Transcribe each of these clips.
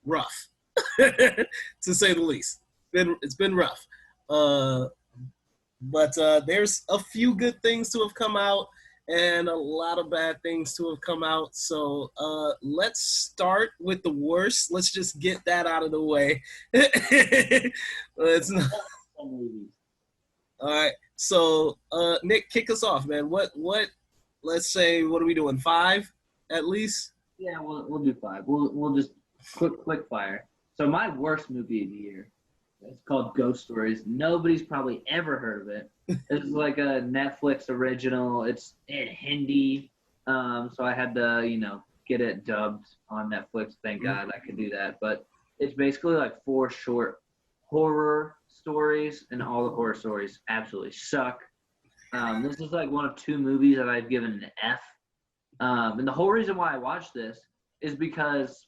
rough, to say the least. It's been rough. But there's a few good things to have come out and a lot of bad things to have come out. So let's start with the worst. Let's just get that out of the way. Let's not. All right. So Nick, kick us off, man. What? Let's say, what are we doing? 5 at least? Yeah, we'll do 5. We'll just quick fire. So my worst movie of the year. It's called Ghost Stories. Nobody's probably ever heard of it. It's like a Netflix original. It's in Hindi. So I had to, get it dubbed on Netflix. Thank God I could do that. But it's basically like 4 short horror stories, and all the horror stories absolutely suck. This is like one of 2 movies that I've given an F. And the whole reason why I watched this is because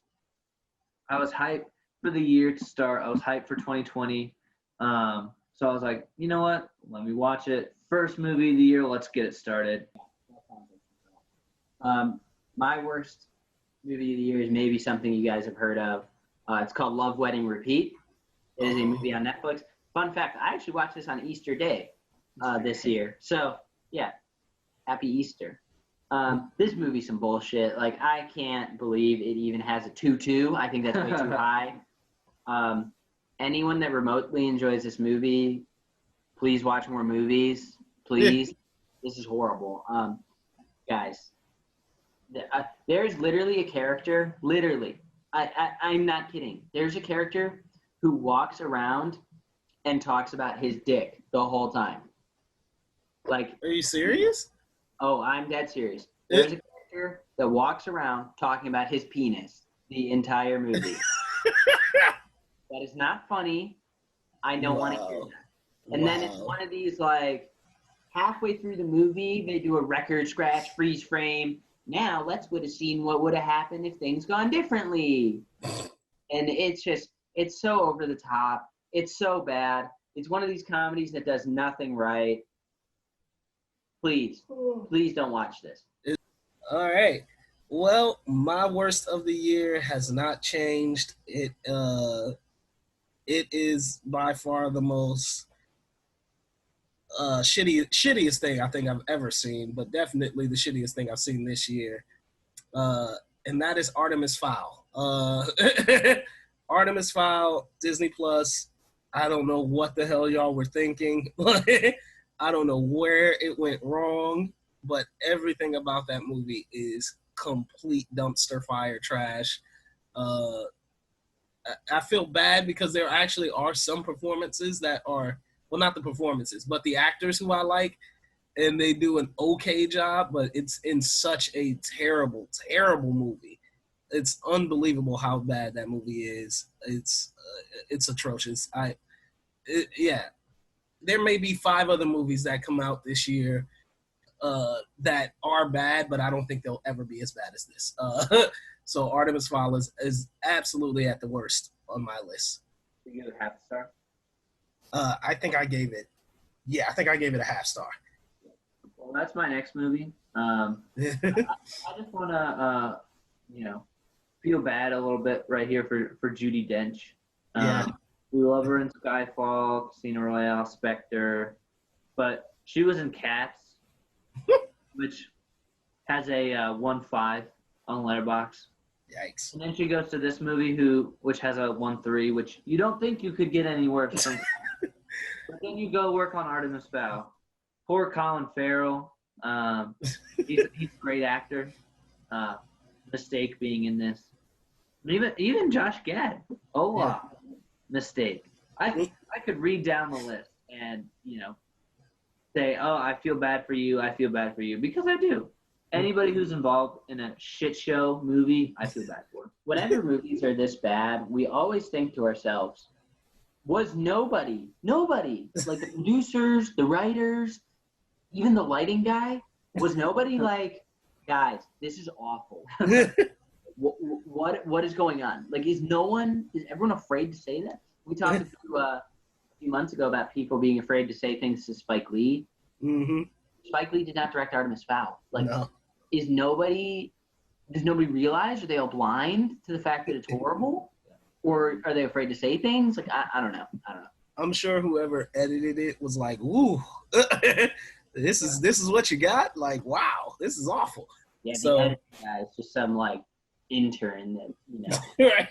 I was hyped for the year to start. I was hyped for 2020. So I was like, you know what? Let me watch it. First movie of the year. Let's get it started. My worst movie of the year is maybe something you guys have heard of. It's called Love, Wedding, Repeat. It is a movie on Netflix. Fun fact, I actually watched this on Easter Day this year. So, yeah, happy Easter. This movie's some bullshit. Like, I can't believe it even has a 2.2. I think that's way too high. Anyone that remotely enjoys this movie, please watch more movies. Please. This is horrible. Guys, there's literally a character, I'm not kidding. There's a character who walks around and talks about his dick the whole time. Like, are you serious? Oh, I'm dead serious. There's a character that walks around talking about his penis the entire movie. That is not funny. I don't want to hear that. And then it's one of these, like, halfway through the movie, they do a record scratch, freeze frame. Now, let's would have seen what would have happened if things gone differently. And it's so over the top. It's so bad. It's one of these comedies that does nothing right. Please don't watch this. All right. Well, my worst of the year has not changed. It is by far the most shittiest thing I think I've ever seen, but definitely the shittiest thing I've seen this year. And that is Artemis Fowl. Artemis Fowl, Disney Plus. I don't know what the hell y'all were thinking. I don't know where it went wrong, but everything about that movie is complete dumpster fire trash. I feel bad because there actually are some performances that are, well, not the performances, but the actors who I like, and they do an okay job, but it's in such a terrible, terrible movie. It's unbelievable how bad that movie is. It's atrocious. Yeah. There may be 5 other movies that come out this year that are bad, but I don't think they'll ever be as bad as this. So Artemis Fowl is absolutely at the worst on my list. You give it a half star? I think I gave it a half star. Well, that's my next movie. I just want to, feel bad a little bit right here for Judi Dench. Yeah. We love her in Skyfall, Casino Royale, Spectre, but she was in Cats, which has a 1.5 on Letterboxd. Yikes. And then she goes to this movie which has a 1.3, which you don't think you could get any worse from. But then you go work on Artemis Fowl. Poor Colin Farrell. He's a great actor. Mistake being in this. Even Josh Gad. Mistake. I could read down the list and, say, oh, I feel bad for you, because I do. Anybody who's involved in a shit show movie, I feel bad for. Whenever movies are this bad, we always think to ourselves, was nobody, like the producers, the writers, even the lighting guy, was nobody like, guys, this is awful. What is going on? Like, is everyone afraid to say that? We talked a few months ago about people being afraid to say things to Spike Lee. Mm-hmm. Spike Lee did not direct Artemis Fowl. Like, no. Does nobody realize? Are they all blind to the fact that it's horrible? Or are they afraid to say things? Like, I don't know. I'm sure whoever edited it was like, "Ooh, this is what you got." Like, wow, this is awful. Yeah, the So, editing guy is just some like intern that right.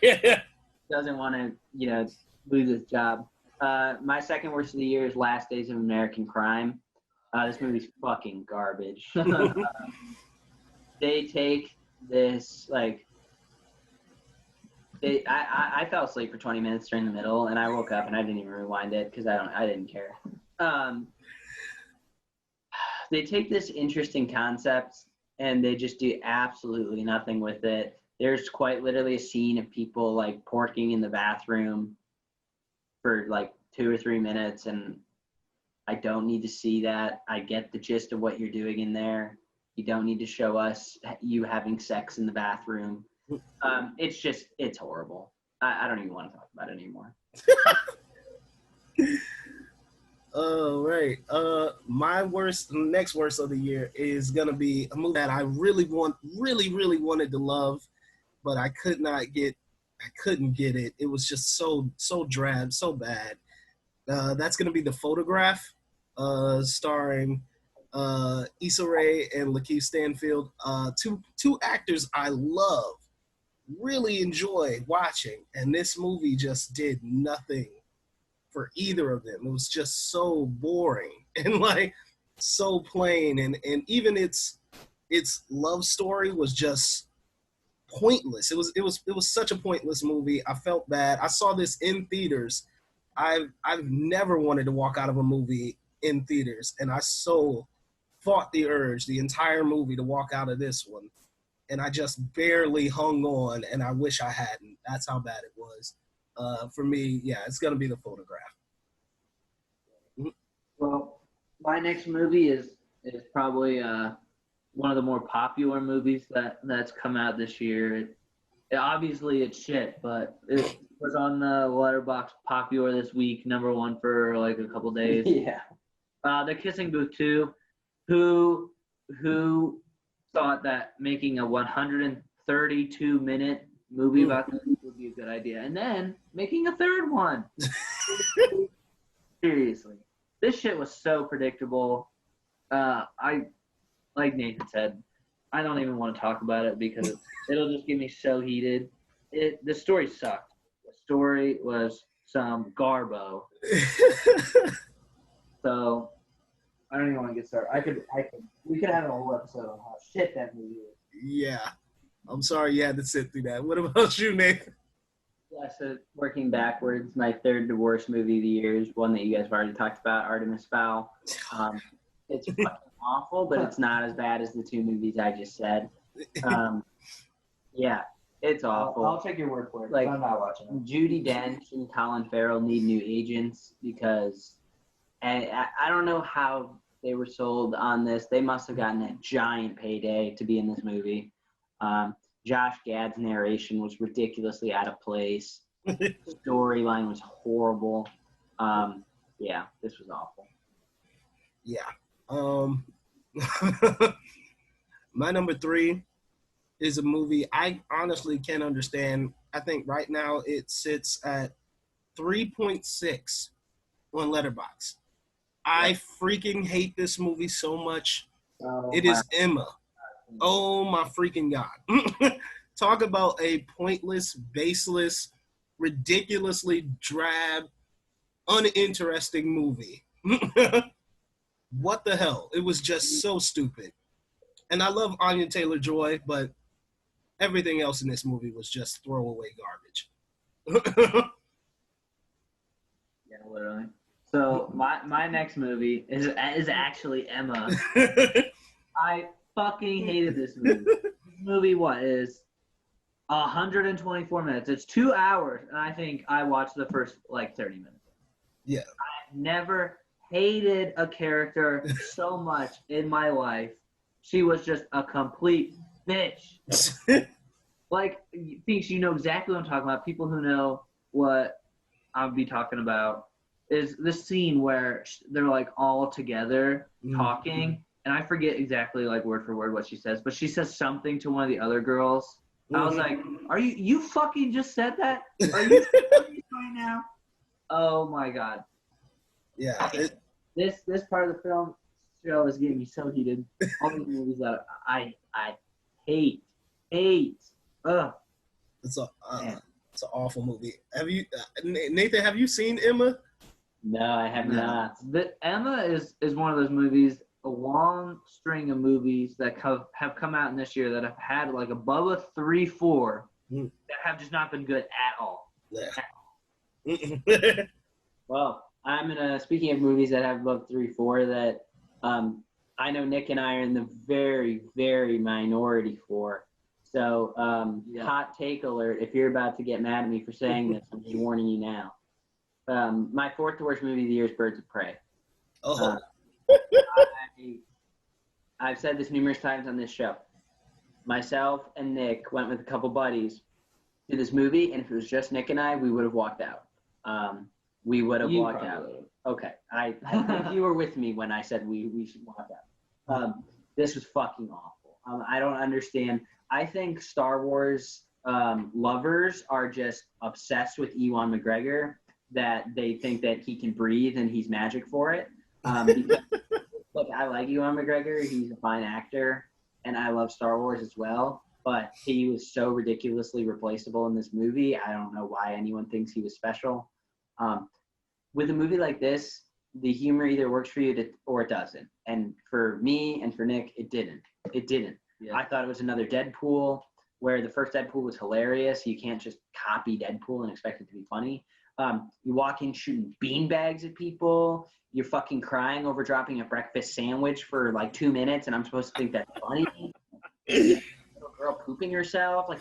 doesn't want to lose his job. My second worst of the year is Last Days of American Crime. This movie's fucking garbage. They take this like. I fell asleep for 20 minutes during the middle, and I woke up and I didn't even rewind it because I didn't care. They take this interesting concept and they just do absolutely nothing with it. There's quite literally a scene of people like porking in the bathroom for like 2 or 3 minutes, and I don't need to see that. I get the gist of what you're doing in there. You don't need to show us you having sex in the bathroom. It's horrible. I don't even want to talk about it anymore. Oh, right. My next worst of the year is gonna be a movie that I really wanted to love, but I couldn't get it. It was just so drab, so bad. That's gonna be The Photograph, starring Issa Rae and Lakeith Stanfield. Two actors I love, really enjoy watching, and this movie just did nothing for either of them. It was just so boring and like so plain, and even its love story was just pointless. It was such a pointless movie. I felt bad. I saw this in theaters. I've never wanted to walk out of a movie in theaters, and I so fought the urge the entire movie to walk out of this one, and I just barely hung on, and I wish I hadn't. That's how bad it was. For me, yeah, it's gonna be The Photograph. Well, my next movie is probably one of the more popular movies that's come out this year. Obviously it's shit, but it was on the Letterboxd popular this week, #1 for like a couple days. Yeah. The Kissing Booth 2. Who thought that making a 132-minute movie about this would be a good idea, and then making a third one? Seriously, this shit was so predictable. I, like Nathan said, I don't even want to talk about it because it'll just get me so heated. The story sucked. The story was some garbo. So I don't even want to get started. We could have a whole episode on how shit that movie is. Yeah, I'm sorry you had to sit through that. What about you, Nathan? Yeah, so working backwards, my third to worst movie of the year is one that you guys have already talked about, Artemis Fowl. It's fucking awful, but it's not as bad as the two movies I just said. Yeah, it's awful. I'll take your word for it. Like, I'm not watching it. Judi Dench and Colin Farrell need new agents because I don't know how they were sold on this. They must have gotten a giant payday to be in this movie. Josh Gad's narration was ridiculously out of place. Storyline was horrible. Yeah, this was awful. Yeah. My #3 is a movie I honestly can't understand. I think right now it sits at 3.6 on Letterboxd. I freaking hate this movie so much. It is Emma. Oh my freaking God. Talk about a pointless, baseless, ridiculously drab, uninteresting movie. What the hell? It was just so stupid. And I love Anya Taylor-Joy, but everything else in this movie was just throwaway garbage. Yeah, literally. So my next movie is actually Emma. I fucking hated this movie. This movie is 124 minutes. It's 2 hours, and I think I watched the first like 30 minutes. Yeah. I've never hated a character so much in my life. She was just a complete bitch. Like, thinks you know exactly what I'm talking about. People who know what I'll be talking about is this scene where they're like all together talking, and I forget exactly like word for word what she says, but she says something to one of the other girls, I was like, "Are you fucking just said that? Are you serious right now?" Oh my god. Yeah. This part of the film show is getting me so heated. All these movies that I hate. Ugh. It's an awful movie. Have you, Nathan? Have you seen Emma? No, I have not. Emma is one of those movies, a long string of movies that have come out in this year that have had like above a 3-4 that have just not been good at all. Yeah. Well, I'm gonna. Speaking of movies that have above 3-4, that I know Nick and I are in the very, very minority for. So, hot take alert! If you're about to get mad at me for saying this, I'm just warning you now. My fourth worst movie of the year is Birds of Prey. Oh. I've said this numerous times on this show. Myself and Nick went with a couple buddies to this movie, and if it was just Nick and I, we would have walked out. We would have walked out. Okay. I think you were with me when I said we should walk out. This was fucking awful. I don't understand. I think Star Wars lovers are just obsessed with Ewan McGregor, that they think that he can breathe and he's magic for it. Because, look, I like Ewan McGregor. He's a fine actor, and I love Star Wars as well. But he was so ridiculously replaceable in this movie. I don't know why anyone thinks he was special. With a movie like this, the humor either works for you or it doesn't. And for me and for Nick, it didn't. It didn't. Yeah. I thought it was another Deadpool, where the first Deadpool was hilarious. You can't just copy Deadpool and expect it to be funny. You walk in shooting beanbags at people. You're fucking crying over dropping a breakfast sandwich for like 2 minutes, and I'm supposed to think that's funny. Little girl pooping herself. Like,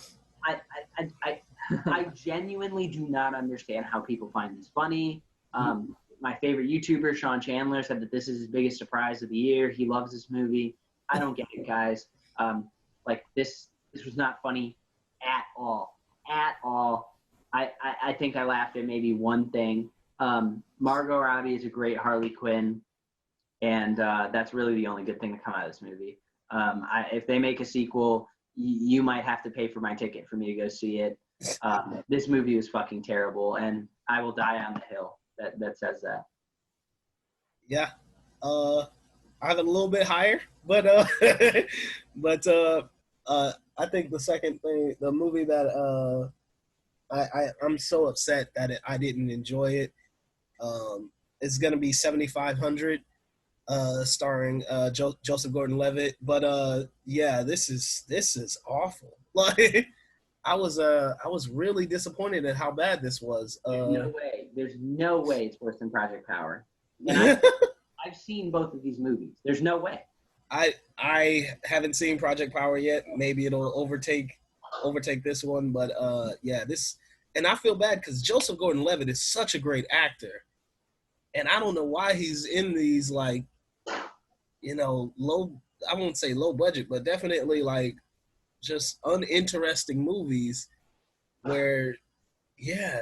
I genuinely do not understand how people find this funny. My favorite YouTuber, Sean Chandler, said that this is his biggest surprise of the year. He loves this movie. I don't get it, guys. Like, this was not funny at all. At all. I think I laughed at maybe one thing. Margot Robbie is a great Harley Quinn, and that's really the only good thing to come out of this movie. If they make a sequel, you might have to pay for my ticket for me to go see it. This movie was fucking terrible, and I will die on the hill that says that. Yeah. I have it a little bit higher, but I think the second thing, the movie that I'm so upset that I didn't enjoy it. It's gonna be 7,500, starring Joseph Gordon-Levitt. But yeah, this is awful. Like, I was really disappointed at how bad this was. There's no way it's worse than Project Power. And I've seen both of these movies. There's no way. I haven't seen Project Power yet. Maybe it'll overtake this one, but yeah, this, and I feel bad because Joseph Gordon-Levitt is such a great actor, and I don't know why he's in these, like, low, I won't say low budget, but definitely like just uninteresting movies where, yeah,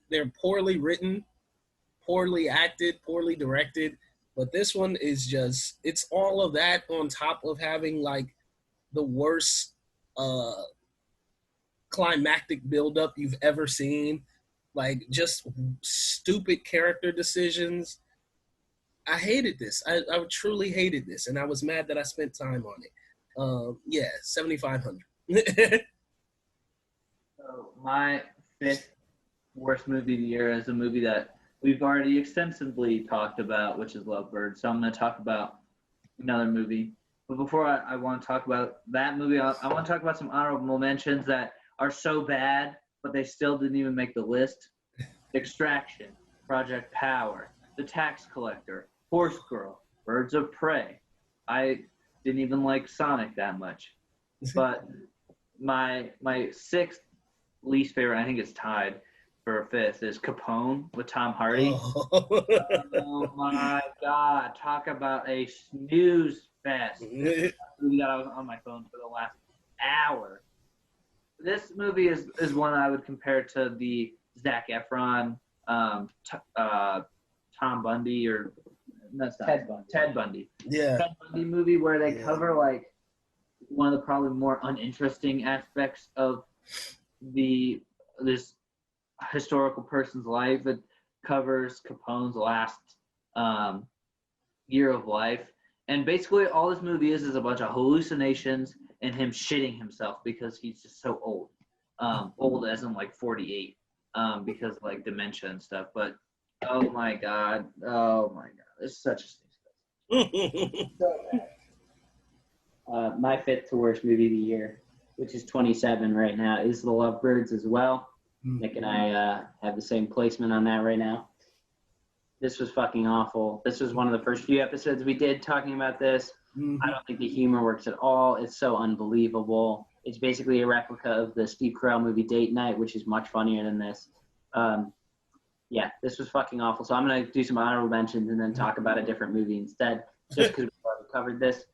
they're poorly written, poorly acted, poorly directed. But this one is just, it's all of that on top of having like the worst climactic buildup you've ever seen. Like, just stupid character decisions. I hated this. I truly hated this, and I was mad that I spent time on it. Yeah, 7,500. So my fifth worst movie of the year is a movie that we've already extensively talked about, which is Lovebird. So I'm going to talk about another movie. But before I want to talk about that movie, I want to talk about some honorable mentions that are so bad, but they still didn't even make the list. Extraction, Project Power, The Tax Collector, Horse Girl, Birds of Prey. I didn't even like Sonic that much. But my sixth least favorite, I think it's tied for fifth, is Capone with Tom Hardy. Oh my God. Talk about a snooze fest. Movie that I was on my phone for the last hour. This movie is one I would compare to the Zac Efron, Tom Bundy, or that's not Ted Bundy. Yeah. Ted Bundy movie where they cover like one of the probably more uninteresting aspects of this historical person's life. It covers Capone's last year of life, and basically all this movie is a bunch of hallucinations and him shitting himself because he's just so old. Old as in like 48, because like dementia and stuff. But oh my god, it's such a stink. So bad. My fifth to worst movie of the year, which is 27 right now, is The Lovebirds as well. Nick and I have the same placement on that right now. This was fucking awful. This was one of the first few episodes we did talking about this. I don't think the humor works at all. It's so unbelievable. It's basically a replica of the Steve Carell movie Date Night, which is much funnier than this. Yeah, this was fucking awful. So I'm going to do some honorable mentions and then talk about a different movie instead, just because we've already covered this.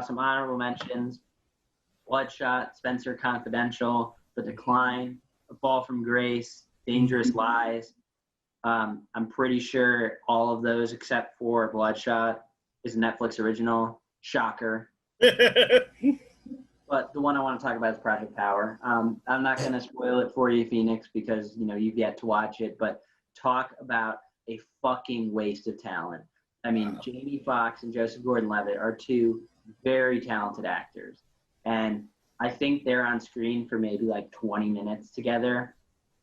Some honorable mentions: Bloodshot, Spencer Confidential, The Decline, A Fall from Grace, Dangerous Lies. I'm pretty sure all of those except for Bloodshot is a Netflix original. Shocker. But the one I want to talk about is Project Power. I'm not going to spoil it for you, Phoenix, because you've yet to watch it. But talk about a fucking waste of talent. I mean, Jamie Foxx and Joseph Gordon-Levitt are two very talented actors, and I think they're on screen for maybe like 20 minutes together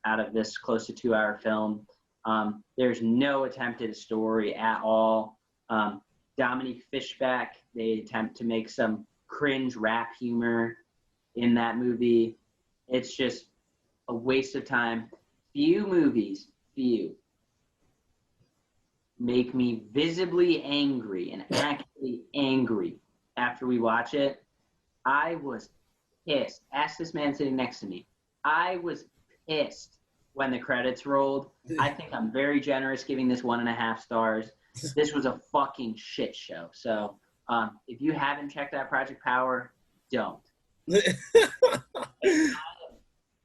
out of this close to 2-hour film. There's no attempt at a story at all. Dominique Fishback, they attempt to make some cringe rap humor in that movie. It's just a waste of time. Few movies make me visibly angry and actually angry after we watch it. I was pissed. Ask this man sitting next to me. I was pissed when the credits rolled. I think I'm very generous giving this 1.5 stars. This was a fucking shit show. So if you haven't checked out Project Power, don't.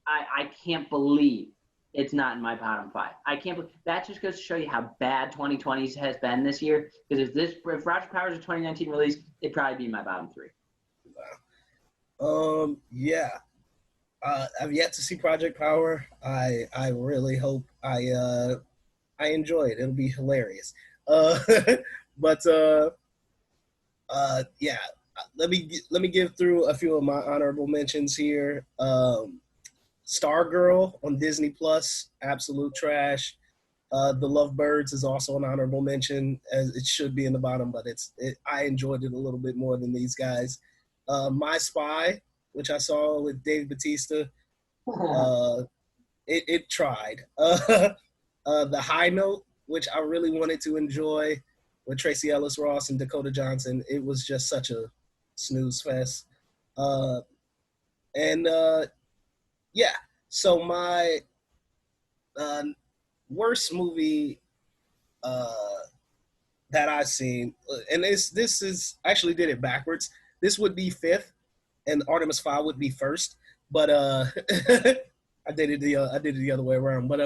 I can't believe it's not in my bottom 5. I can't believe that. Just goes to show you how bad 2020 has been this year. Because if Project Power is a 2019 release, it'd probably be in my bottom 3. Wow. Yeah. I've yet to see Project Power. I really hope I enjoy it. It'll be hilarious. But yeah. Let me give through a few of my honorable mentions here. Stargirl on Disney Plus, absolute trash. The Lovebirds is also an honorable mention, as it should be in the bottom, but I enjoyed it a little bit more than these guys. My Spy, which I saw with Dave Bautista, it tried. The High Note, which I really wanted to enjoy, with Tracy Ellis Ross and Dakota Johnson, it was just such a snooze fest. Yeah, so my worst movie that I've seen, and this is actually did it backwards. This would be 5th, and Artemis Fowl would be 1st. But I did it the other way around. But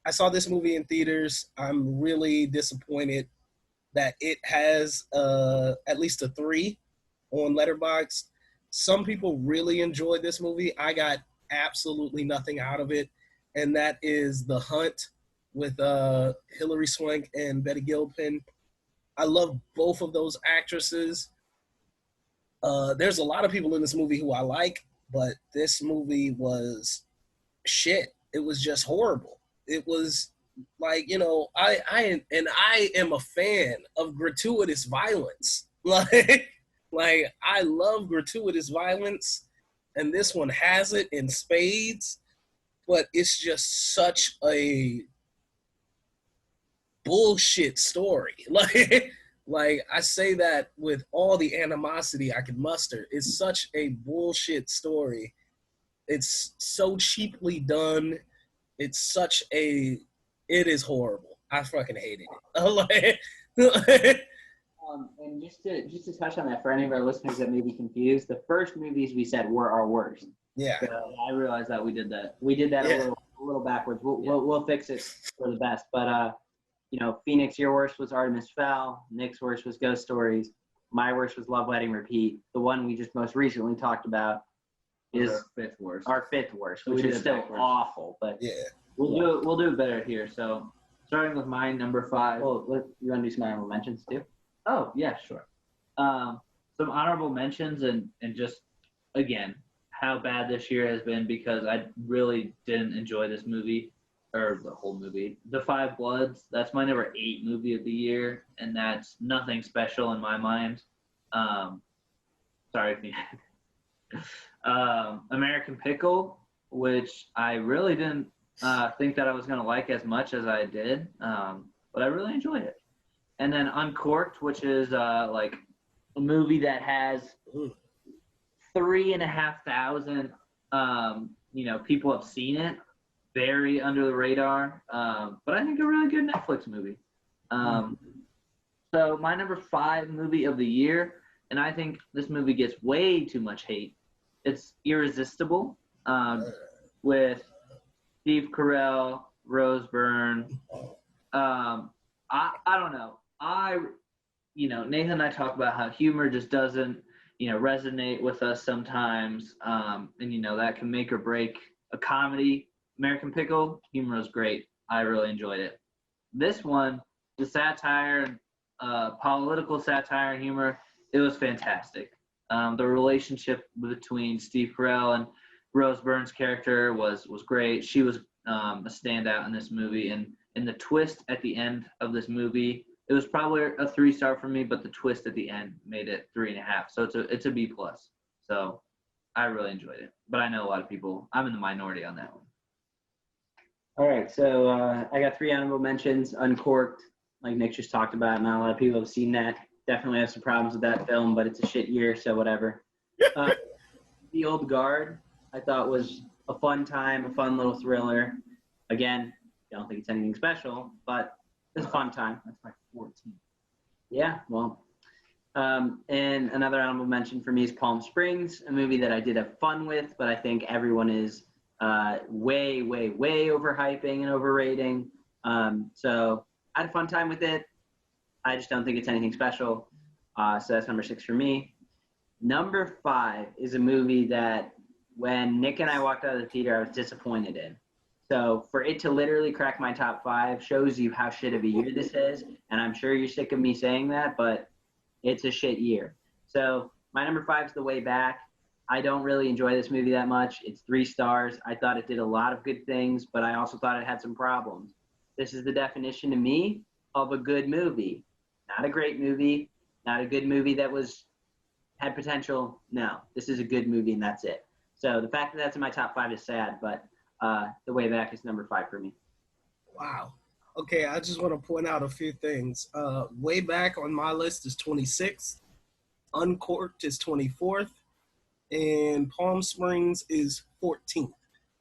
I saw this movie in theaters. I'm really disappointed that it has at least a 3 on Letterboxd. Some people really enjoyed this movie. I got absolutely nothing out of it, and that is The Hunt with Hilary Swank and Betty Gilpin. I love both of those actresses. There's a lot of people in this movie who I like, but this movie was shit. It was just horrible. It was like, I am a fan of gratuitous violence. Like I love gratuitous violence, and this one has it in spades, but it's just such a bullshit story. Like I say that with all the animosity I can muster. It's such a bullshit story. It's so cheaply done. It is horrible. I fucking hated it. And just to touch on that, for any of our listeners that may be confused, the first movies we said were our worst. Yeah. So I realized that we did that. We did that a little backwards. We'll fix it for the best. But Phoenix, your worst was Artemis Fowl. Nick's worst was Ghost Stories. My worst was Love, Wedding, Repeat. The one we just most recently talked about is our fifth worst. Our fifth worst, So which we is did still backwards. awful. But Yeah. We'll do it better here. So starting with my number 5. well, you want to do some honorable mentions too? Oh yeah, sure. Some honorable mentions and just again how bad this year has been because I really didn't enjoy this movie or the whole movie. The Five Bloods. That's my number 8 movie of the year, and that's nothing special in my mind. Sorry if you. American Pickle, which I really didn't think that I was gonna like as much as I did, but I really enjoyed it. And then Uncorked, which is like a movie that has 3,500 people have seen it, very under the radar, but I think a really good Netflix movie. So my number 5 movie of the year, and I think this movie gets way too much hate. It's Irresistible, with Steve Carell, Rose Byrne. I don't know. Nathan and I talk about how humor just doesn't, resonate with us sometimes, and that can make or break a comedy. American Pickle, humor was great. I really enjoyed it. This one, the satire, political satire and humor, it was fantastic. The relationship between Steve Carell and Rose Byrne's character was great. She was a standout in this movie, and the twist at the end of this movie, it was probably a 3-star for me, but the twist at the end made it 3.5. So it's a B+. So I really enjoyed it, but I know a lot of people. I'm in the minority on that one. All right, so I got 3 honorable mentions. Uncorked, like Nick just talked about. Not a lot of people have seen that. Definitely have some problems with that film, but it's a shit year, so whatever. The Old Guard, I thought was a fun time, a fun little thriller. Again, I don't think it's anything special, but it's a fun time. That's my 14. Yeah, well. And another honorable mention for me is Palm Springs, a movie that I did have fun with, but I think everyone is way, way, way overhyping and overrating. So I had a fun time with it. I just don't think it's anything special. So that's number 6 for me. Number 5 is a movie that when Nick and I walked out of the theater, I was disappointed in. So for it to literally crack my top 5 shows you how shit of a year this is. And I'm sure you're sick of me saying that, but it's a shit year. So my number 5 is The Way Back. I don't really enjoy this movie that much. It's 3 stars. I thought it did a lot of good things, but I also thought it had some problems. This is the definition to me of a good movie. Not a great movie, not a good movie that had potential. No, this is a good movie and that's it. So the fact that that's in my top 5 is sad, but The Way Back is number 5 for me. Wow. Okay, I just want to point out a few things. Way Back on my list is 26th. Uncorked is 24th. And Palm Springs is 14th.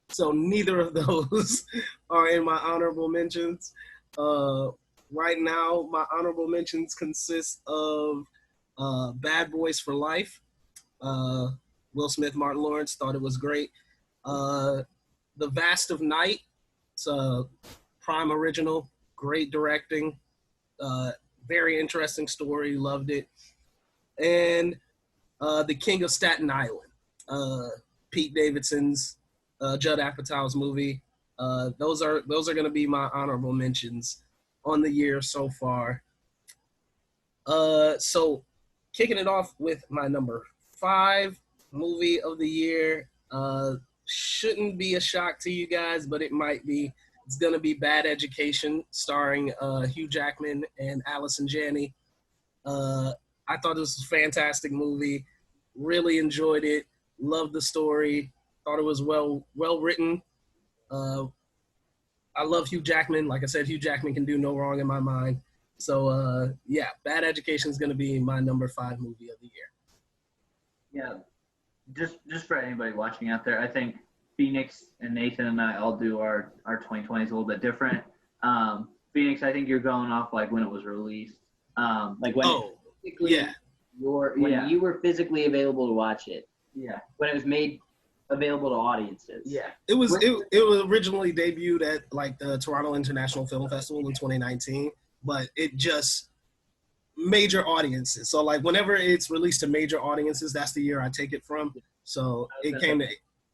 So neither of those are in my honorable mentions. Right now, my honorable mentions consist of Bad Boys for Life. Will Smith, Martin Lawrence, thought it was great. The Vast of Night. It's a Prime original, great directing, very interesting story, loved it. And The King of Staten Island, Pete Davidson's, Judd Apatow's movie. Those are going to be my honorable mentions on the year so far. So kicking it off with my number 5 movie of the year, shouldn't be a shock to you guys, but it might be. It's going to be Bad Education, starring Hugh Jackman and Allison Janney. I thought this was a fantastic movie. Really enjoyed it. Loved the story. Thought it was well written. I love Hugh Jackman. Like I said, Hugh Jackman can do no wrong in my mind. So, yeah, Bad Education is going to be my number 5 movie of the year. Yeah, just for anybody watching out there, I think Phoenix and Nathan and I all do our 2020s a little bit different. Phoenix, I think you're going off like when it was released. Like when you were physically available to watch it. Yeah. When it was made available to audiences. Yeah. It was originally debuted at like the Toronto International Film Festival in 2019, but it just major audiences. So like whenever it's released to major audiences, that's the year I take it from. So it came to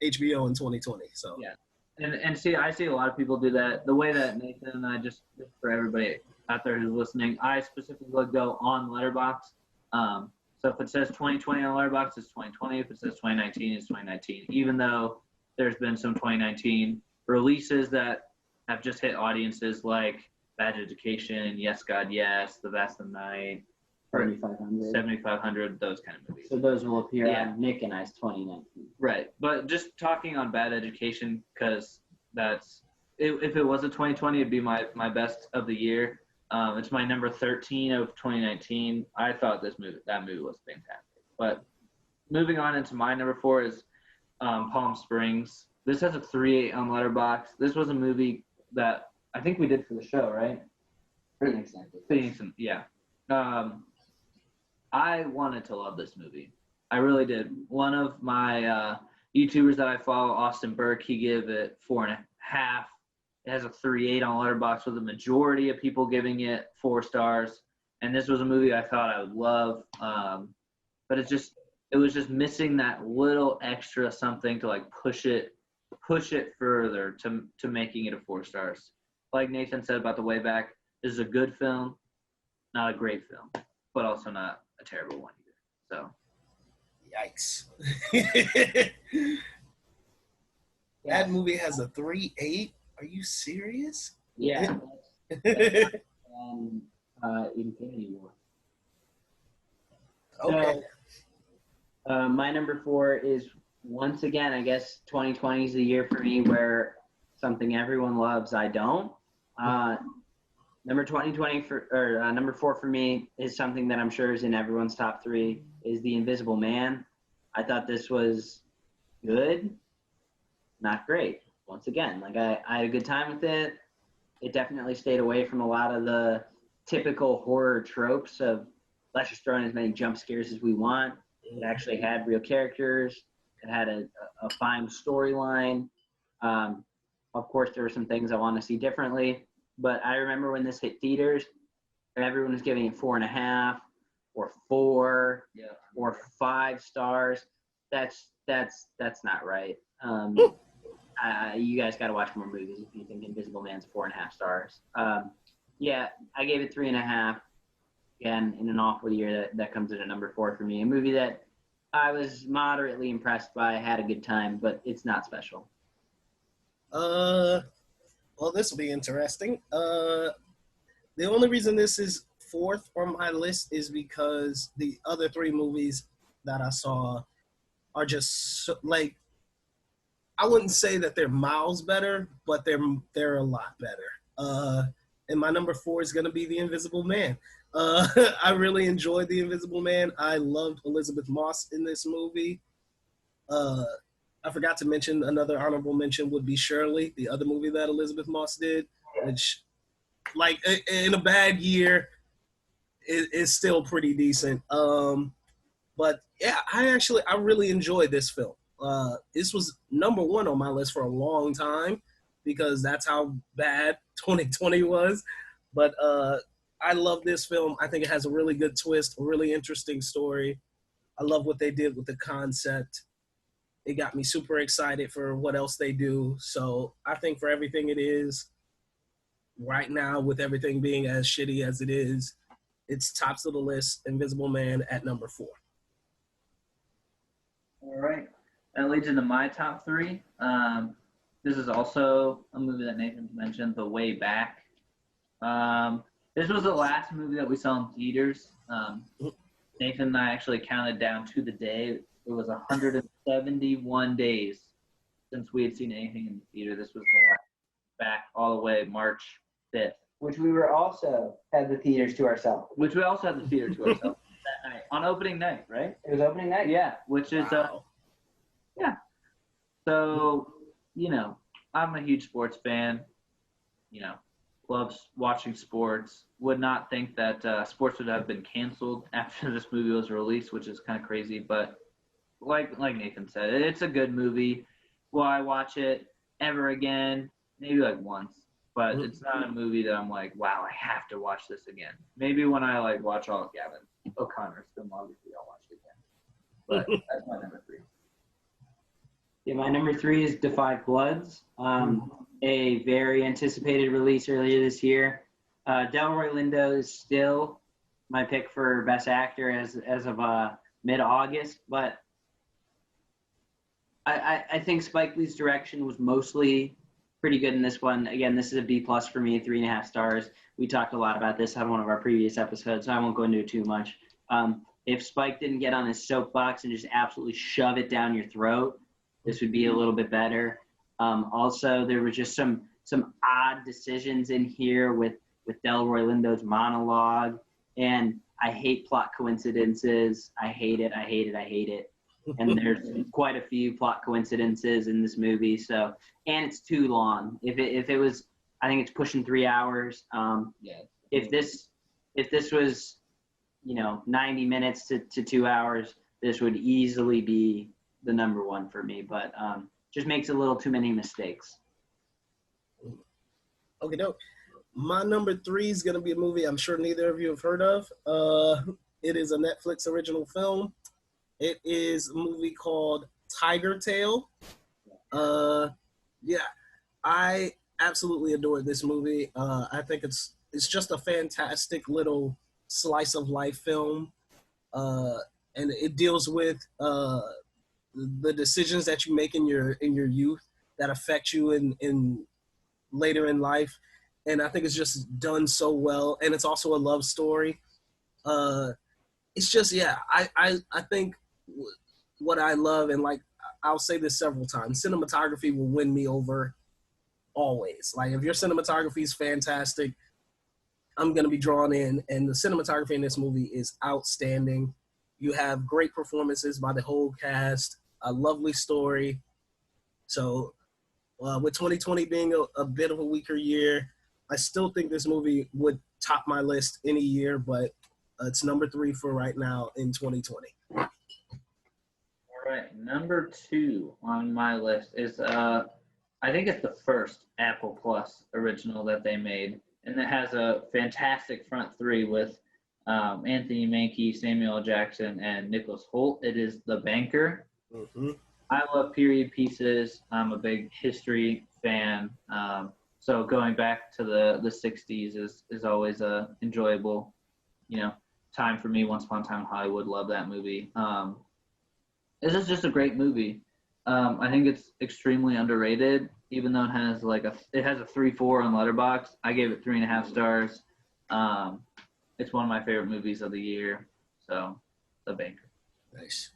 HBO in 2020. So yeah, and see, I see a lot of people do that. The way that Nathan and I, just for everybody out there who's listening, I specifically go on Letterboxd. So if it says 2020 on Letterboxd, it's 2020. If it says 2019, it's 2019. Even though there's been some 2019 releases that have just hit audiences like Bad Education, Yes God Yes, The Vast of Night, 7500, those kind of movies. So those will appear on Nick and I's 2019. Right, but just talking on Bad Education, because if it was a 2020, it'd be my best of the year. It's my number 13 of 2019. I thought that movie was fantastic. But moving on into my number 4 is Palm Springs. This has a 3.8 on Letterboxd. This was a movie that I think we did for the show, right? Phoenix, yeah. I wanted to love this movie. I really did. One of my YouTubers that I follow, Austin Burke, he gave it 4.5. It has a 3.8 on Letterboxd, with the majority of people giving it 4 stars. And this was a movie I thought I would love. But it was just missing that little extra something to like push it further to making it a 4 stars. Like Nathan said about The Way Back, this is a good film, not a great film, but also not a terrible one either. So, yikes! That movie has a 3.8. Are you serious? Yeah. Infinity War. Okay. So, my number 4 is, once again, I guess 2020 is the year for me where something everyone loves, I don't. Number 4 for me is something that I'm sure is in everyone's top 3, is The Invisible Man. I thought this was good, not great. Once again, like I had a good time with it. It definitely stayed away from a lot of the typical horror tropes of let's just throw in as many jump scares as we want. It actually had real characters. It had a fine storyline. Of course, there were some things I want to see differently. But I remember when this hit theaters, everyone was giving it 4.5 or 4 or 5 stars. That's not right. You guys got to watch more movies if you think Invisible Man's 4.5 stars. Yeah, I gave it 3.5. Again, in an awful year, that comes in at number 4 for me. A movie that I was moderately impressed by, had a good time, but it's not special. Well, this will be interesting. The only reason this is 4th on my list is because the other 3 movies that I saw are just so, like, I wouldn't say that they're miles better, but they're a lot better. And my number 4 is going to be The Invisible Man. I really enjoyed The Invisible Man. I loved Elizabeth Moss in this movie. I forgot to mention another honorable mention would be Shirley, the other movie that Elizabeth Moss did, which, like, in a bad year, is still pretty decent. But yeah, I really enjoyed this film. This was number 1 on my list for a long time because that's how bad 2020 was. But I love this film. I think it has a really good twist, a really interesting story. I love what they did with the concept. It got me super excited for what else they do. So I think for everything it is right now, with everything being as shitty as it is, it's tops of the list, Invisible Man at number 4. All right. That leads into my top 3. This is also a movie that Nathan mentioned, The Way Back. This was the last movie that we saw in theaters. Nathan and I actually counted down to the day. It was 171 days since we had seen anything in the theater. This was the last, back all the way March 5th. Which we were also had the theaters to ourselves. That night. On opening night, right? It was opening night? Yeah, which is, yeah. So, I'm a huge sports fan, loves watching sports. Would not think that sports would have been canceled after this movie was released, which is kind of crazy. But like Nathan said, it's a good movie. Will I watch it ever again? Maybe like once. but it's not a movie that I'm like, wow, I have to watch this again. Maybe when I like watch all of Gavin O'Connor's filmography, I'll watch it again. But that's my number 3. Yeah, my number 3 is Da 5 Bloods, a very anticipated release earlier this year. Delroy Lindo is still my pick for Best Actor as of mid-August, but I think Spike Lee's direction was mostly pretty good in this one. Again, this is a B+ for me, 3.5 stars. We talked a lot about this on one of our previous episodes, so I won't go into it too much. If Spike didn't get on his soapbox and just absolutely shove it down your throat, this would be a little bit better. Also, there were just some odd decisions in here with Delroy Lindo's monologue, and I hate plot coincidences. I hate it. And there's quite a few plot coincidences in this movie. So, and it's too long. If it was, I think it's pushing 3 hours. If this was, 90 minutes to 2 hours, this would easily be the number 1 for me. But just makes a little too many mistakes. Okay, no. My number 3 is gonna be a movie I'm sure neither of you have heard of. It is a Netflix original film. It is a movie called Tiger Tail. I absolutely adore this movie. I think it's just a fantastic little slice of life film, and it deals with the decisions that you make in your youth that affect you in later in life. And I think it's just done so well, and it's also a love story. It's just I think what I love, and like I'll say this several times, cinematography will win me over always. Like if your cinematography is fantastic, I'm gonna be drawn in, and the cinematography in this movie is outstanding. You have great performances by the whole cast, a lovely story. So with 2020 being a bit of a weaker year, I still think this movie would top my list any year, but it's number 3 for right now in 2020. All right, number 2 on my list is I think it's the first Apple Plus original that they made, and it has a fantastic front 3 with Anthony Mackie, Samuel L. Jackson, and Nicholas Hoult. It is The Banker. Mm-hmm. I love period pieces. I'm a big history fan. So going back to the 60s is always a enjoyable, time for me. Once Upon a Time in Hollywood, love that movie. This is just a great movie. I think it's extremely underrated, even though it has a 3.4 on Letterboxd. I gave it 3.5 stars. It's one of my favorite movies of the year. So, The Banker. Nice.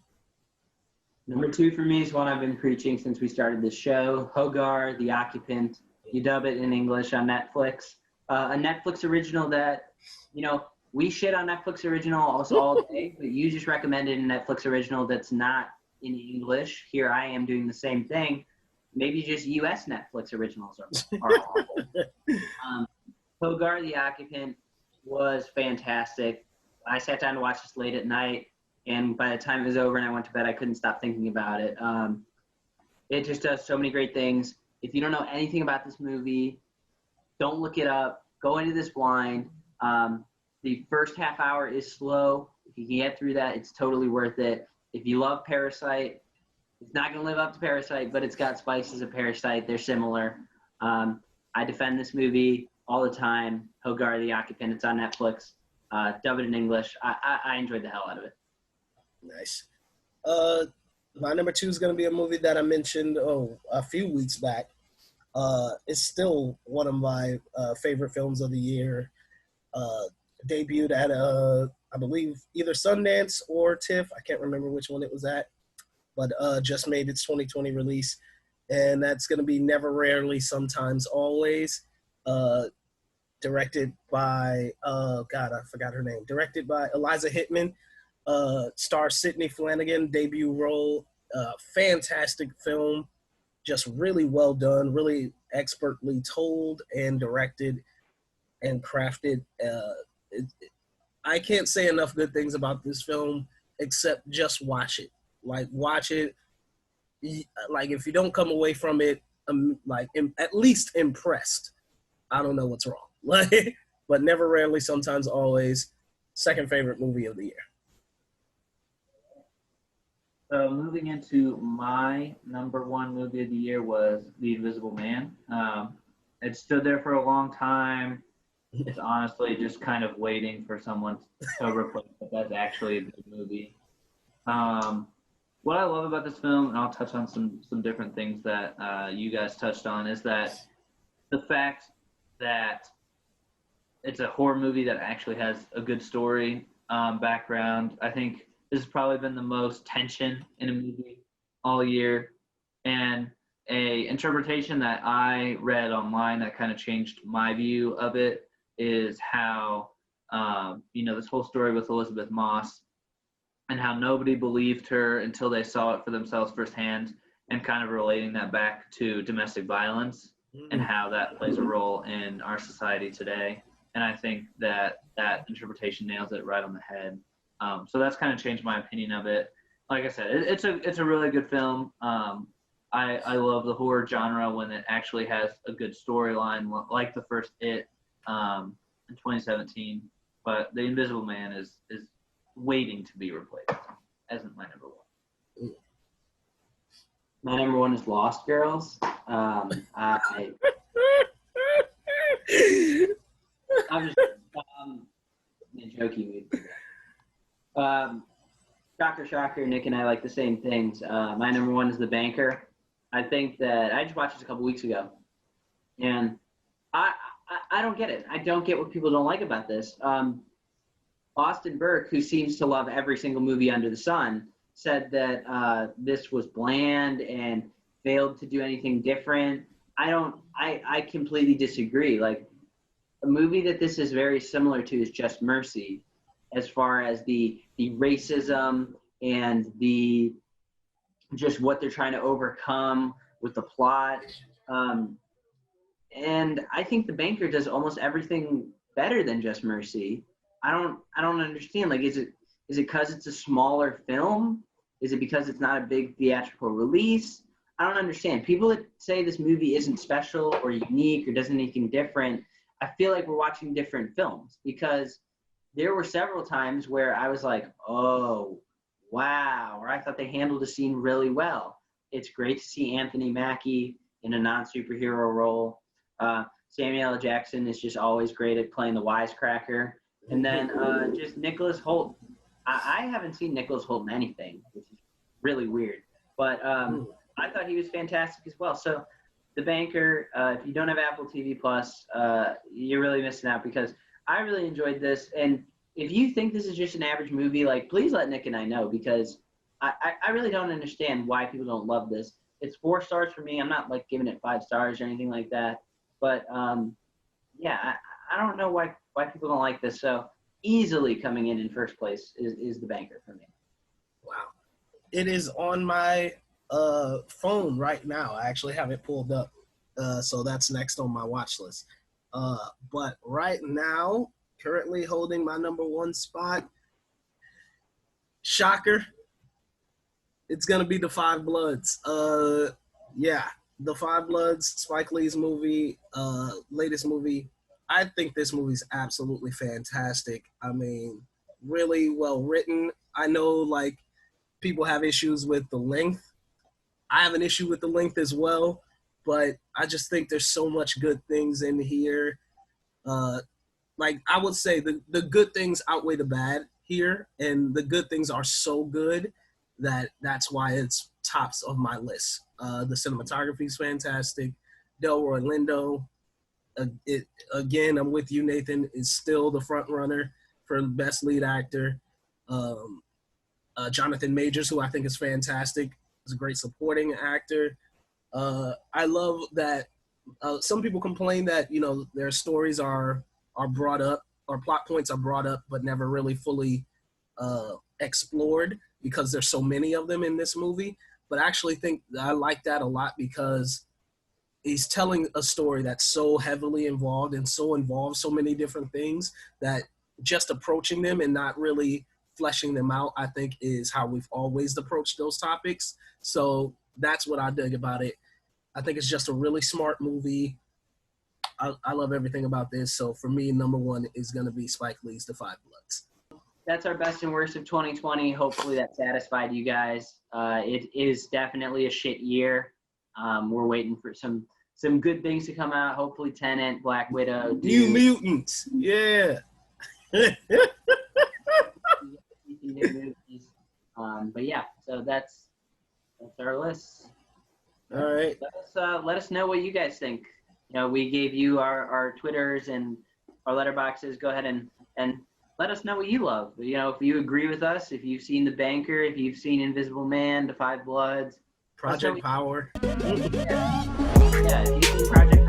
Number 2 for me is one I've been preaching since we started this show, Hogar, The Occupant. You dub it in English on Netflix. A Netflix original that, we shit on Netflix originals all day, but you just recommended a Netflix original that's not in English. Here I am doing the same thing. Maybe just U.S. Netflix originals are awful. Hogar, The Occupant was fantastic. I sat down to watch this late at night, and by the time it was over and I went to bed, I couldn't stop thinking about it. It just does so many great things. If you don't know anything about this movie, don't look it up. Go into this blind. The first half hour is slow. If you can get through that, it's totally worth it. If you love Parasite, it's not going to live up to Parasite, but it's got spices of Parasite. They're similar. I defend this movie all the time. Hogar, The Occupant. It's on Netflix. Dub it in English. I enjoyed the hell out of it. Nice. My number 2 is going to be a movie that I mentioned a few weeks back. It's still one of my favorite films of the year. Debuted at I believe either Sundance or TIFF. I can't remember which one it was at, but just made its 2020 release, and that's going to be Never, Rarely, Sometimes, Always. Directed by I forgot her name. Directed by Eliza Hittman. Stars Sidney Flanagan, debut role. Fantastic film, just really well done, really expertly told and directed and crafted. I can't say enough good things about this film except just watch it. Watch it. If you don't come away from it, at least impressed, I don't know what's wrong. Like, but never, rarely, sometimes, always. Second favorite movie of the year. So moving into my number one movie of the year was The Invisible Man. It stood there for a long time. It's honestly just kind of waiting for someone to replace it. That's actually a good movie. What I love about this film, and I'll touch on some different things that you guys touched on, is that the fact that it's a horror movie that actually has a good story background. I think this has probably been the most tension in a movie all year. And a interpretation that I read online that kind of changed my view of it is how, this whole story with Elizabeth Moss and how nobody believed her until they saw it for themselves firsthand, and kind of relating that back to domestic violence and how that plays a role in our society today. And I think that interpretation nails it right on the head. So that's kind of changed my opinion of it. Like I said, it's a really good film. I love the horror genre when it actually has a good storyline, like the first It in 2017. But The Invisible Man is waiting to be replaced as my number one. My number one is Lost Girls. I'm just in a jokey mood. Shocker. Nick and I like the same things. My number one is The Banker. I think that I just watched this a couple weeks ago, and I don't get it. I don't get what people don't like about this. Austin Burke, who seems to love every single movie under the sun, said that this was bland and failed to do anything different. I completely disagree. Like, a movie that this is very similar to is Just Mercy, as far as the racism and the just what they're trying to overcome with the plot. And I think The Banker does almost everything better than Just Mercy. I don't understand. Like, is it because it's a smaller film? Is it because it's not a big theatrical release? I don't understand. People that say this movie isn't special or unique or does anything different, I feel like we're watching different films, because there were several times where I was like, oh, wow, or I thought they handled the scene really well. It's great to see Anthony Mackie in a non-superhero role. Samuel L. Jackson is just always great at playing the wisecracker. And then just Nicholas Hoult. I haven't seen Nicholas Hoult in anything, which is really weird. But I thought he was fantastic as well. So The Banker, if you don't have Apple TV Plus, you're really missing out, because I really enjoyed this. And if you think this is just an average movie, like, please let Nick and I know, because I really don't understand why people don't love this. It's 4 stars for me. I'm not like giving it 5 stars or anything like that. But yeah, I don't know why people don't like this. So easily coming in first place is The Banker for me. Wow. It is on my phone right now. I actually have it pulled up. So that's next on my watch list. But right now, currently holding my number one spot, shocker, it's going to be The Five Bloods. Yeah, The Five Bloods, Spike Lee's movie, latest movie. I think this movie's absolutely fantastic. I mean, really well written. I know, like, people have issues with the length. I have an issue with the length as well, but I just think there's so much good things in here. Like, I would say the good things outweigh the bad here, and the good things are so good that's why it's tops of my list. The cinematography is fantastic. Delroy Lindo, again, I'm with you, Nathan, is still the front runner for best lead actor. Jonathan Majors, who I think is fantastic, is a great supporting actor. I love that some people complain that, their stories are brought up, or plot points are brought up, but never really fully explored, because there's so many of them in this movie. But I actually think I like that a lot, because he's telling a story that's so heavily involved and so involves so many different things that just approaching them and not really fleshing them out, I think, is how we've always approached those topics. So that's what I dig about it. I think it's just a really smart movie. I love everything about this. So for me, number one is going to be Spike Lee's The Five Bloods. That's our best and worst of 2020. Hopefully that satisfied you guys. It is definitely a shit year. We're waiting for some good things to come out. Hopefully Tenet, Black Widow, New Mutants. Yeah. But yeah, so that's our list. All right. Let us know what you guys think. You know, we gave you our Twitters and our letterboxes. Go ahead and let us know what you love. You know, if you agree with us, if you've seen The Banker, if you've seen Invisible Man, The Five Bloods, Project Power. Yeah, if you've seen Project